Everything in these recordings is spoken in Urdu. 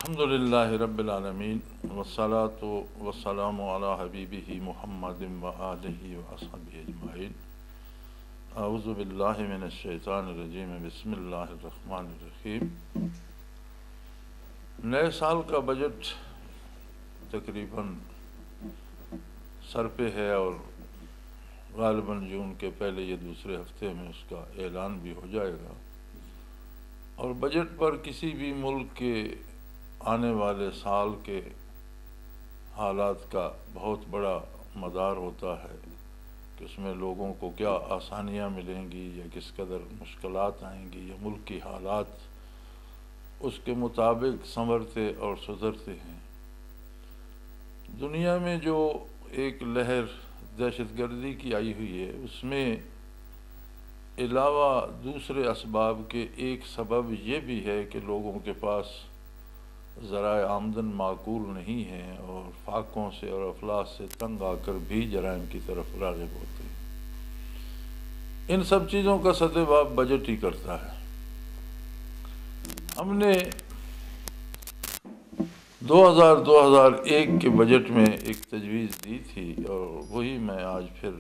الحمدللہ رب العالمین والصلاة والسلام علی حبیبہ محمد وآلہ وصحبہ اجمعین۔ اعوذ باللہ من الشیطان الرجیم، بسم اللہ الرحمن الرحیم۔ نئے سال کا بجٹ تقریباً سر پہ ہے اور غالباً جون کے پہلے یا دوسرے ہفتے میں اس کا اعلان بھی ہو جائے گا، اور بجٹ پر کسی بھی ملک کے آنے والے سال کے حالات کا بہت بڑا مدار ہوتا ہے کہ اس میں لوگوں کو کیا آسانیاں ملیں گی یا کس قدر مشکلات آئیں گی، یا ملک کی حالات اس کے مطابق سنورتے اور سدھرتے ہیں۔ دنیا میں جو ایک لہر دہشت گردی کی آئی ہوئی ہے، اس میں علاوہ دوسرے اسباب کے ایک سبب یہ بھی ہے کہ لوگوں کے پاس ذرائع آمدن معقول نہیں ہیں اور فاقوں سے اور افلاس سے تنگ آ کر بھی جرائم کی طرف راغب ہوتے ہیں۔ ان سب چیزوں کا سدباب بجٹ ہی کرتا ہے۔ ہم نے 2001 کے بجٹ میں ایک تجویز دی تھی، اور وہی میں آج پھر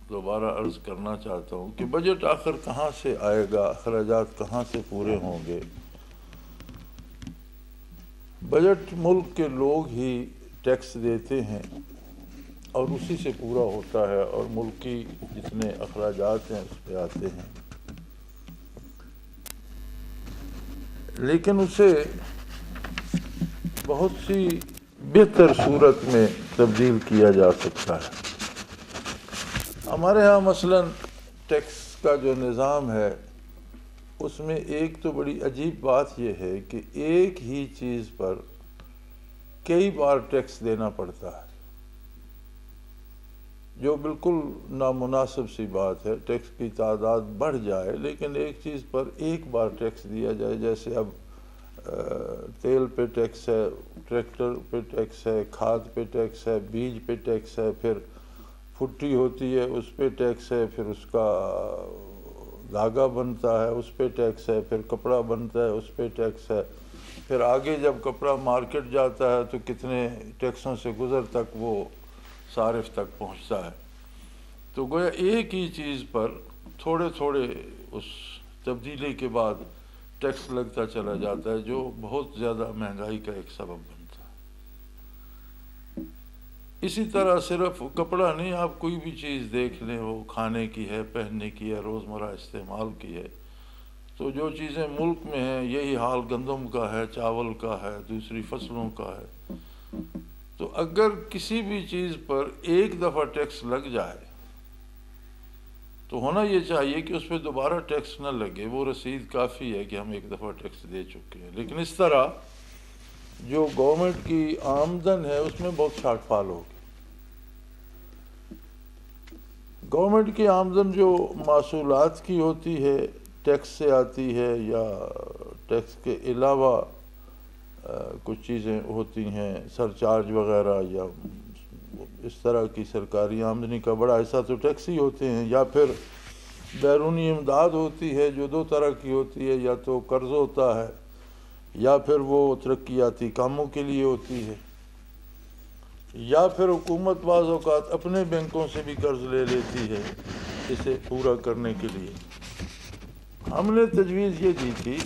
دوبارہ عرض کرنا چاہتا ہوں کہ بجٹ آخر کہاں سے آئے گا، اخراجات کہاں سے پورے ہوں گے۔ بجٹ ملک کے لوگ ہی ٹیکس دیتے ہیں اور اسی سے پورا ہوتا ہے، اور ملک کی جتنے اخراجات ہیں اس پہ آتے ہیں، لیکن اسے بہت سی بہتر صورت میں تبدیل کیا جا سکتا ہے۔ ہمارے ہاں مثلاً ٹیکس کا جو نظام ہے، اس میں ایک تو بڑی عجیب بات یہ ہے کہ ایک ہی چیز پر کئی بار ٹیکس دینا پڑتا ہے، جو بالکل نامناسب سی بات ہے۔ ٹیکس کی تعداد بڑھ جائے لیکن ایک چیز پر ایک بار ٹیکس دیا جائے، جیسے اب تیل پہ ٹیکس ہے، ٹریکٹر پہ ٹیکس ہے، کھاد پہ ٹیکس ہے، بیج پہ ٹیکس ہے، پھر پھٹی ہوتی ہے اس پہ ٹیکس ہے، پھر اس کا دھاگا بنتا ہے اس پہ ٹیکس ہے، پھر کپڑا بنتا ہے اس پہ ٹیکس ہے، پھر آگے جب کپڑا مارکیٹ جاتا ہے تو کتنے ٹیکسوں سے گزر تک وہ صارف تک پہنچتا ہے۔ تو گویا ایک ہی چیز پر تھوڑے تھوڑے اس تبدیلی کے بعد ٹیکس لگتا چلا جاتا ہے، جو بہت زیادہ مہنگائی کا ایک سبب بنتا ہے۔ اسی طرح صرف کپڑا نہیں، آپ کوئی بھی چیز دیکھ لیں، وہ کھانے کی ہے، پہننے کی ہے، روزمرہ استعمال کی ہے، تو جو چیزیں ملک میں ہیں یہی حال گندم کا ہے، چاول کا ہے، دوسری فصلوں کا ہے۔ تو اگر کسی بھی چیز پر ایک دفعہ ٹیکس لگ جائے تو ہونا یہ چاہیے کہ اس پہ دوبارہ ٹیکس نہ لگے، وہ رسید کافی ہے کہ ہم ایک دفعہ ٹیکس دے چکے ہیں۔ لیکن اس طرح جو گورنمنٹ کی آمدن ہے اس میں بہت چھاٹ پھال ہوگی۔ گورنمنٹ کی آمدن جو محصولات کی ہوتی ہے، ٹیکس سے آتی ہے، یا ٹیکس کے علاوہ کچھ چیزیں ہوتی ہیں، سرچارج وغیرہ، یا اس طرح کی سرکاری آمدنی کا بڑا حصہ تو ٹیکس ہی ہوتے ہیں، یا پھر بیرونی امداد ہوتی ہے جو دو طرح کی ہوتی ہے، یا تو قرض ہوتا ہے یا پھر وہ ترقیاتی کاموں کے لیے ہوتی ہے، یا پھر حکومت بعض اوقات اپنے بینکوں سے بھی قرض لے لیتی ہے اسے پورا کرنے کے لیے۔ ہم نے تجویز یہ دی تھی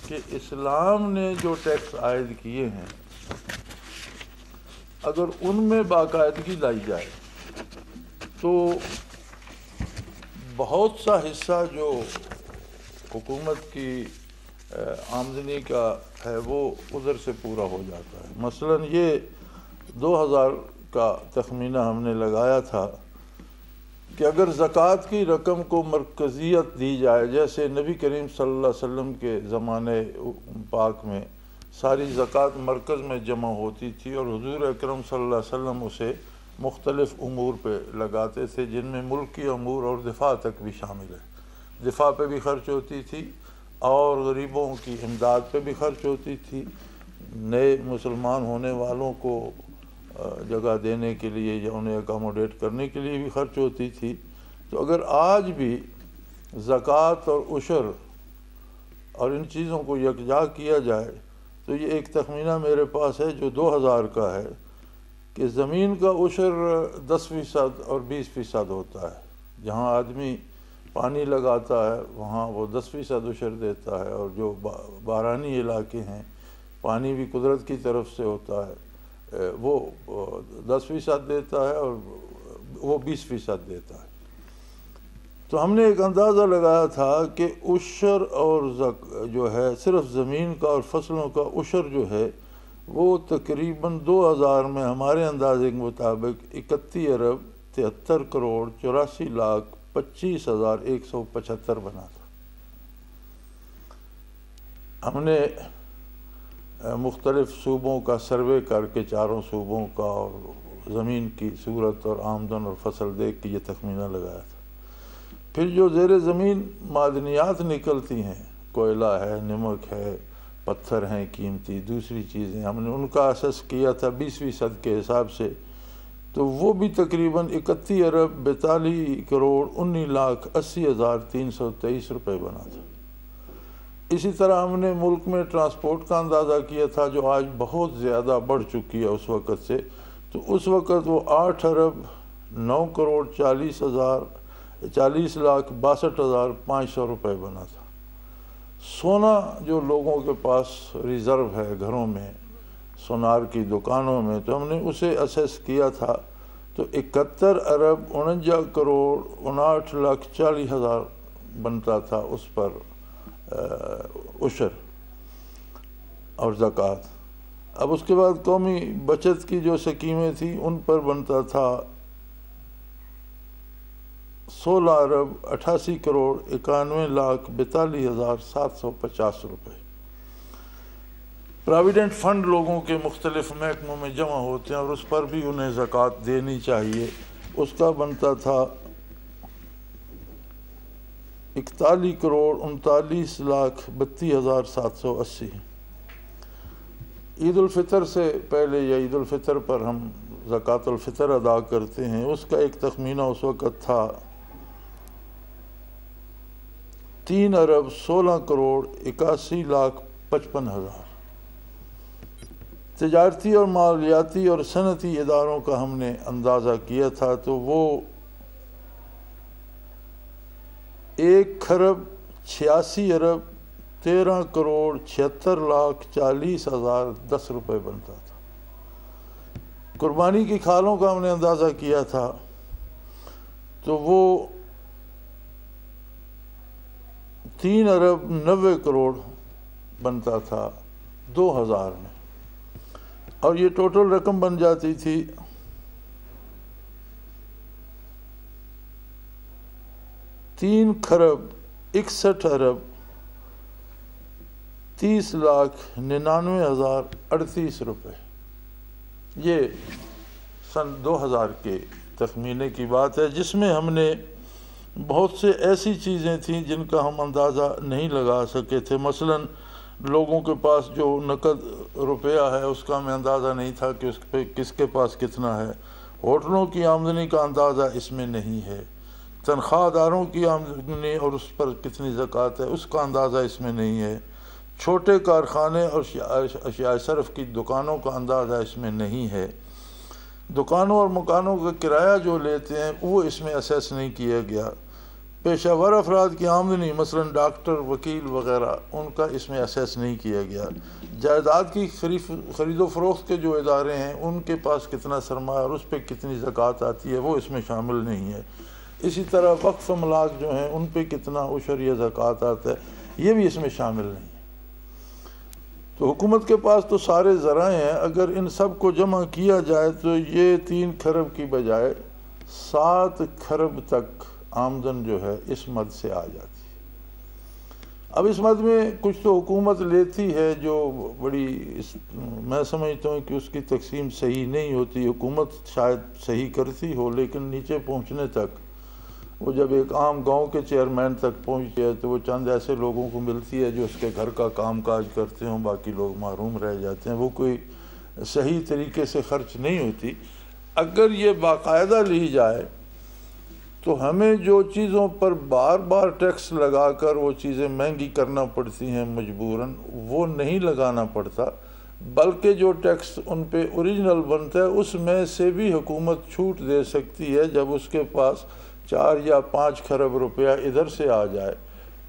کہ اسلام نے جو ٹیکس عائد کیے ہیں، اگر ان میں باقاعدگی لائی جائے تو بہت سا حصہ جو حکومت کی آمدنی کا ہے وہ ادھر سے پورا ہو جاتا ہے۔ مثلاً یہ 2000 کا تخمینہ ہم نے لگایا تھا کہ اگر زکوٰۃ کی رقم کو مرکزیت دی جائے، جیسے نبی کریم صلی اللہ علیہ وسلم کے زمانے پاک میں ساری زکوٰۃ مرکز میں جمع ہوتی تھی، اور حضور اکرم صلی اللہ علیہ وسلم اسے مختلف امور پہ لگاتے تھے، جن میں ملکی امور اور دفاع تک بھی شامل ہے۔ دفاع پہ بھی خرچ ہوتی تھی اور غریبوں کی امداد پہ بھی خرچ ہوتی تھی، نئے مسلمان ہونے والوں کو جگہ دینے کے لیے یا انہیں اکاموڈیٹ کرنے کے لیے بھی خرچ ہوتی تھی۔ تو اگر آج بھی زکوٰۃ اور عشر اور ان چیزوں کو یکجا کیا جائے تو تو یہ ایک تخمینہ میرے پاس ہے جو 2000 کا ہے کہ زمین کا عشر 10% اور 20% ہوتا ہے. جہاں آدمی پانی لگاتا ہے وہاں وہ 10% عشر دیتا ہے، اور جو بارانی علاقے ہیں پانی بھی قدرت کی طرف سے ہوتا ہے وہ 10% دیتا ہے اور وہ 20% دیتا ہے. تو ہم نے ایک اندازہ لگایا تھا کہ عشر اور جو ہے صرف زمین کا اور فصلوں کا عشر جو ہے وہ تقریباً 2000 میں ہمارے اندازے کے مطابق 31 ارب 73 کروڑ 84 لاکھ 25,175 بنا تھا. ہم نے مختلف صوبوں کا سروے کر کے، چاروں صوبوں کا، اور زمین کی صورت اور آمدن اور فصل دیکھ کے یہ تخمینہ لگایا تھا. پھر جو زیر زمین معدنیات نکلتی ہیں، کوئلہ ہے، نمک ہے، پتھر ہیں قیمتی، دوسری چیزیں، ہم نے ان کا اسس کیا تھا 20% کے حساب سے، تو وہ بھی تقریباً 31 ارب 42 کروڑ 19 لاکھ 80,323 روپے بنا تھا. اسی طرح ہم نے ملک میں ٹرانسپورٹ کا اندازہ کیا تھا جو آج بہت زیادہ بڑھ چکی ہے اس وقت سے، تو اس وقت وہ 8 ارب 9 کروڑ 40 لاکھ 62,500 روپے بنا تھا. سونا جو لوگوں کے پاس ریزرو ہے گھروں میں، سونار کی دکانوں میں، تو ہم نے اسے اسیس کیا تھا تو 71 ارب 49 کروڑ 59 لاکھ 40,000 بنتا تھا اس پر عشر اور زکوٰۃ. اب اس کے بعد قومی بچت کی جو سکیمیں تھیں ان پر بنتا تھا 16 ارب 88 کروڑ 91 لاکھ 42,750 روپے. پراویڈنٹ فنڈ لوگوں کے مختلف محکموں میں جمع ہوتے ہیں اور اس پر بھی انہیں زکوٰۃ دینی چاہیے، اس کا بنتا تھا 41 کروڑ 39 لاکھ 32,780. عید الفطر سے پہلے یا عید الفطر پر ہم زکوٰۃ الفطر ادا کرتے ہیں، اس کا ایک تخمینہ اس وقت تھا 3 ارب 16 کروڑ 81 لاکھ 55,000. تجارتی اور مالیاتی اور صنعتی اداروں کا ہم نے اندازہ کیا تھا تو وہ 1 ارب 86 ارب 13 کروڑ 76 لاکھ 40,010 روپے بنتا تھا. قربانی کی کھالوں کا ہم نے اندازہ کیا تھا تو وہ 3 ارب 90 کروڑ بنتا تھا 2000 میں، اور یہ ٹوٹل رقم بن جاتی تھی 3 ارب 61 ارب 30 لاکھ 99,038 روپے. یہ سن 2000 کے تخمینے کی بات ہے، جس میں ہم نے بہت سے ایسی چیزیں تھیں جن کا ہم اندازہ نہیں لگا سکے تھے. مثلاً لوگوں کے پاس جو نقد روپیہ ہے اس کا ہمیں اندازہ نہیں تھا کہ اس پہ کس کے پاس کتنا ہے. ہوٹلوں کی آمدنی کا اندازہ اس میں نہیں ہے. تنخواہ داروں کی آمدنی اور اس پر کتنی زکوٰۃ ہے اس کا اندازہ اس میں نہیں ہے. چھوٹے کارخانے اور اشیاء صرف کی دکانوں کا اندازہ اس میں نہیں ہے. دکانوں اور مکانوں کا کرایہ جو لیتے ہیں وہ اس میں اسیس نہیں کیا گیا. پیشہ ور افراد کی آمدنی مثلاً ڈاکٹر، وکیل وغیرہ، ان کا اس میں اسیس نہیں کیا گیا. جائیداد کی خرید و فروخت کے جو ادارے ہیں ان کے پاس کتنا سرمایہ اور اس پہ کتنی زکوٰۃ آتی ہے وہ اس میں شامل نہیں ہے. اسی طرح وقف املاک جو ہیں ان پہ کتنا عشر یا زکوٰۃ آتا ہے یہ بھی اس میں شامل نہیں ہے. تو حکومت کے پاس تو سارے ذرائع ہیں، اگر ان سب کو جمع کیا جائے تو یہ 3 ارب کی بجائے 7 ارب تک آمدن جو ہے اس مد سے آ جاتی ہے. اب اس مد میں کچھ تو حکومت لیتی ہے جو بڑی میں سمجھتا ہوں کہ اس کی تقسیم صحیح نہیں ہوتی. حکومت شاید صحیح کرتی ہو لیکن نیچے پہنچنے تک وہ جب ایک عام گاؤں کے چیئرمین تک پہنچتی ہے تو وہ چند ایسے لوگوں کو ملتی ہے جو اس کے گھر کا کام کاج کرتے ہوں، باقی لوگ محروم رہ جاتے ہیں. وہ کوئی صحیح طریقے سے خرچ نہیں ہوتی. اگر یہ باقاعدہ لی جائے تو ہمیں جو چیزوں پر بار بار ٹیکس لگا کر وہ چیزیں مہنگی کرنا پڑتی ہیں مجبوراً، وہ نہیں لگانا پڑتا، بلکہ جو ٹیکس ان پہ اوریجنل بنتا ہے اس میں سے بھی حکومت چھوٹ دے سکتی ہے۔ جب اس کے پاس 4 یا 5 کھرب روپیہ ادھر سے آ جائے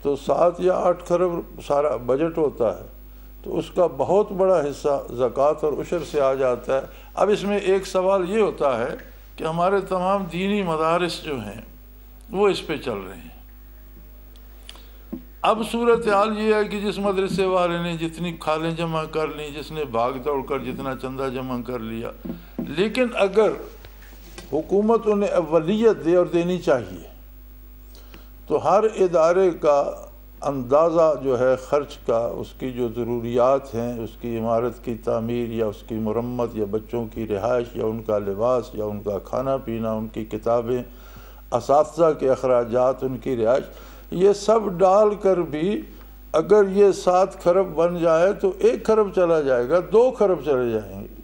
تو 7 یا 8 کھرب سارا بجٹ ہوتا ہے، تو اس کا بہت بڑا حصہ زکوٰۃ اور عشر سے آ جاتا ہے۔ اب اس میں ایک سوال یہ ہوتا ہے کہ ہمارے تمام دینی مدارس جو ہیں وہ اس پہ چل رہے ہیں۔ اب صورتحال یہ ہے کہ جس مدرسے والے نے جتنی کھالیں جمع کر لیں، جس نے بھاگ دوڑ کر جتنا چندہ جمع کر لیا، لیکن اگر حکومت انہیں اولیت دے، اور دینی چاہیے، تو ہر ادارے کا اندازہ جو ہے خرچ کا، اس کی جو ضروریات ہیں، اس کی عمارت کی تعمیر یا اس کی مرمت یا بچوں کی رہائش یا ان کا لباس یا ان کا کھانا پینا، ان کی کتابیں، اساتذہ کے اخراجات، ان کی رہائش، یہ سب ڈال کر بھی اگر یہ 7 کھرب بن جائے تو 1 کھرب چلا جائے گا، 2 کھرب چلے جائیں گے،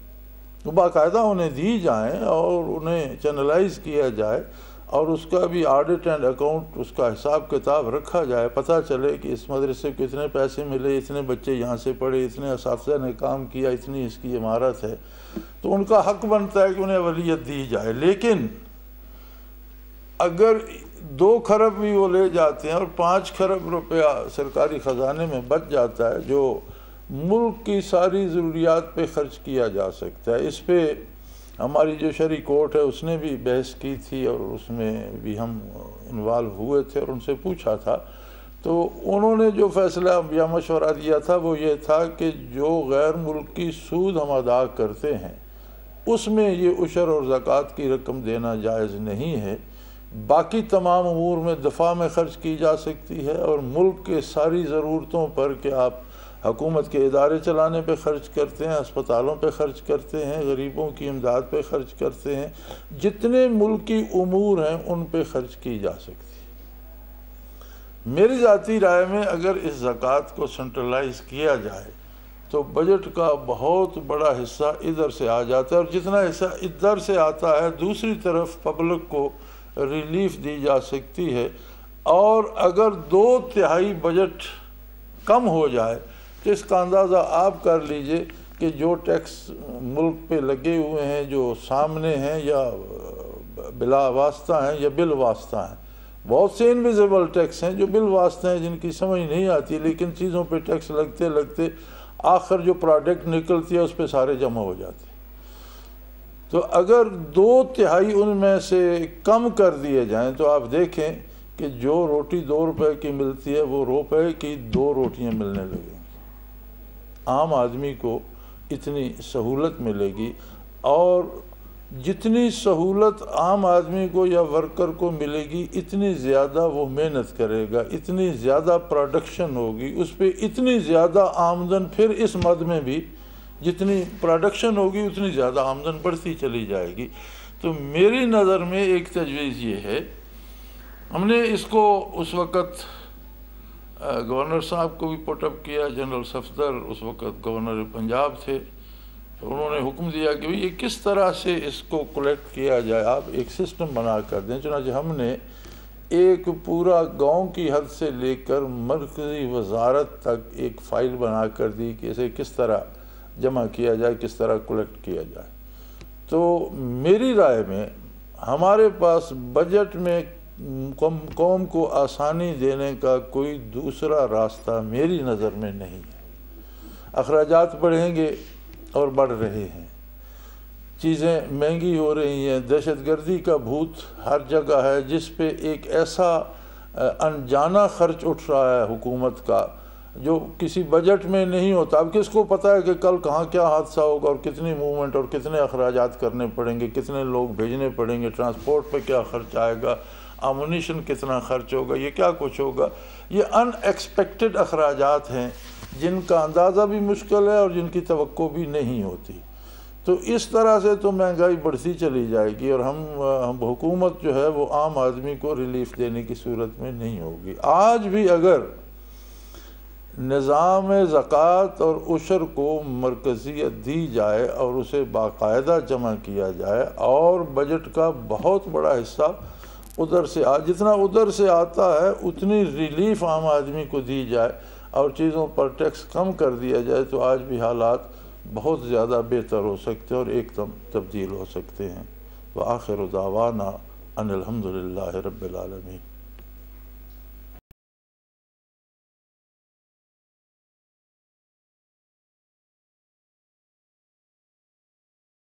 تو باقاعدہ انہیں دی جائیں اور انہیں چینلائز کیا جائے، اور اس کا بھی آڈٹ اینڈ اکاؤنٹ، اس کا حساب کتاب رکھا جائے، پتہ چلے کہ اس مدرسے کو اتنے پیسے ملے، اتنے بچے یہاں سے پڑھے، اتنے اساتذہ نے کام کیا، اتنی اس کی عمارت ہے، تو ان کا حق بنتا ہے کہ انہیں اولیت دی جائے۔ لیکن اگر 2 کھرب بھی وہ لے جاتے ہیں اور 5 کھرب روپیہ سرکاری خزانے میں بچ جاتا ہے جو ملک کی ساری ضروریات پہ خرچ کیا جا سکتا ہے، اس پہ ہماری جو شرعی کورٹ ہے اس نے بھی بحث کی تھی، اور اس میں بھی ہم انوالو ہوئے تھے اور ان سے پوچھا تھا، تو انہوں نے جو فیصلہ یا مشورہ دیا تھا وہ یہ تھا کہ جو غیر ملکی سود ہم ادا کرتے ہیں اس میں یہ عشر اور زکوٰۃ کی رقم دینا جائز نہیں ہے، باقی تمام امور میں دفاع میں خرچ کی جا سکتی ہے، اور ملک کے ساری ضرورتوں پر کہ آپ حکومت کے ادارے چلانے پہ خرچ کرتے ہیں، اسپتالوں پہ خرچ کرتے ہیں، غریبوں کی امداد پہ خرچ کرتے ہیں، جتنے ملکی امور ہیں ان پہ خرچ کی جا سکتی ہے۔ میری ذاتی رائے میں اگر اس زکوٰۃ کو سنٹرلائز کیا جائے تو بجٹ کا بہت بڑا حصہ ادھر سے آ جاتا ہے، اور جتنا حصہ ادھر سے آتا ہے دوسری طرف پبلک کو ریلیف دی جا سکتی ہے، اور اگر 2/3 بجٹ کم ہو جائے تو اس کا اندازہ آپ کر لیجئے کہ جو ٹیکس ملک پہ لگے ہوئے ہیں، جو سامنے ہیں یا بلا واسطہ ہیں یا بال واسطہ ہیں، بہت سے انویزیبل ٹیکس ہیں جو بال واسطہ ہیں جن کی سمجھ نہیں آتی، لیکن چیزوں پہ ٹیکس لگتے لگتے آخر جو پروڈکٹ نکلتی ہے اس پہ سارے جمع ہو جاتے ہیں۔ تو اگر 2/3 ان میں سے کم کر دیے جائیں تو آپ دیکھیں کہ جو روٹی 2 روپے کی ملتی ہے وہ روپے کی 2 روٹیاں ملنے لگیں گی، عام آدمی کو اتنی سہولت ملے گی، اور جتنی سہولت عام آدمی کو یا ورکر کو ملے گی اتنی زیادہ وہ محنت کرے گا، اتنی زیادہ پروڈکشن ہوگی، اس پہ اتنی زیادہ آمدن، پھر اس مد میں بھی جتنی پروڈکشن ہوگی اتنی زیادہ آمدن بڑھتی چلی جائے گی۔ تو میری نظر میں ایک تجویز یہ ہے، ہم نے اس کو اس وقت گورنر صاحب کو بھی پٹ اپ کیا، جنرل صفدر اس وقت گورنر پنجاب تھے، تو انہوں نے حکم دیا کہ یہ کس طرح سے اس کو کلیکٹ کیا جائے، آپ ایک سسٹم بنا کر دیں۔ چنانچہ ہم نے ایک پورا گاؤں کی حد سے لے کر مرکزی وزارت تک ایک فائل بنا کر دی کہ اسے کس طرح جمع کیا جائے، کس طرح کلیکٹ کیا جائے۔ تو میری رائے میں ہمارے پاس بجٹ میں قوم کو آسانی دینے کا کوئی دوسرا راستہ میری نظر میں نہیں ہے۔ اخراجات بڑھیں گے اور بڑھ رہے ہیں، چیزیں مہنگی ہو رہی ہیں، دہشت گردی کا بھوت ہر جگہ ہے، جس پہ ایک ایسا انجانا خرچ اٹھ رہا ہے حکومت کا جو کسی بجٹ میں نہیں ہوتا۔ اب کس کو پتہ ہے کہ کل کہاں کیا حادثہ ہوگا، اور کتنی موومنٹ اور کتنے اخراجات کرنے پڑیں گے، کتنے لوگ بھیجنے پڑیں گے، ٹرانسپورٹ پہ کیا خرچ آئے گا، آمونیشن کتنا خرچ ہوگا، یہ کیا کچھ ہوگا۔ یہ ان ایکسپیکٹڈ اخراجات ہیں جن کا اندازہ بھی مشکل ہے اور جن کی توقع بھی نہیں ہوتی۔ تو اس طرح سے تو مہنگائی بڑھتی چلی جائے گی، اور ہم حکومت جو ہے وہ عام آدمی کو ریلیف دینے کی صورت میں نہیں ہوگی۔ آج بھی اگر نظام زکوٰۃ اور عشر کو مرکزیت دی جائے اور اسے باقاعدہ جمع کیا جائے، اور بجٹ کا بہت بڑا حصہ ادھر سے جتنا ادھر سے آتا ہے اتنی ریلیف عام آدمی کو دی جائے اور چیزوں پر ٹیکس کم کر دیا جائے تو آج بھی حالات بہت زیادہ بہتر ہو سکتے ہیں اور ایک دم تبدیل ہو سکتے ہیں۔ وآخر دعوانا ان الحمد للہ رب العالمین۔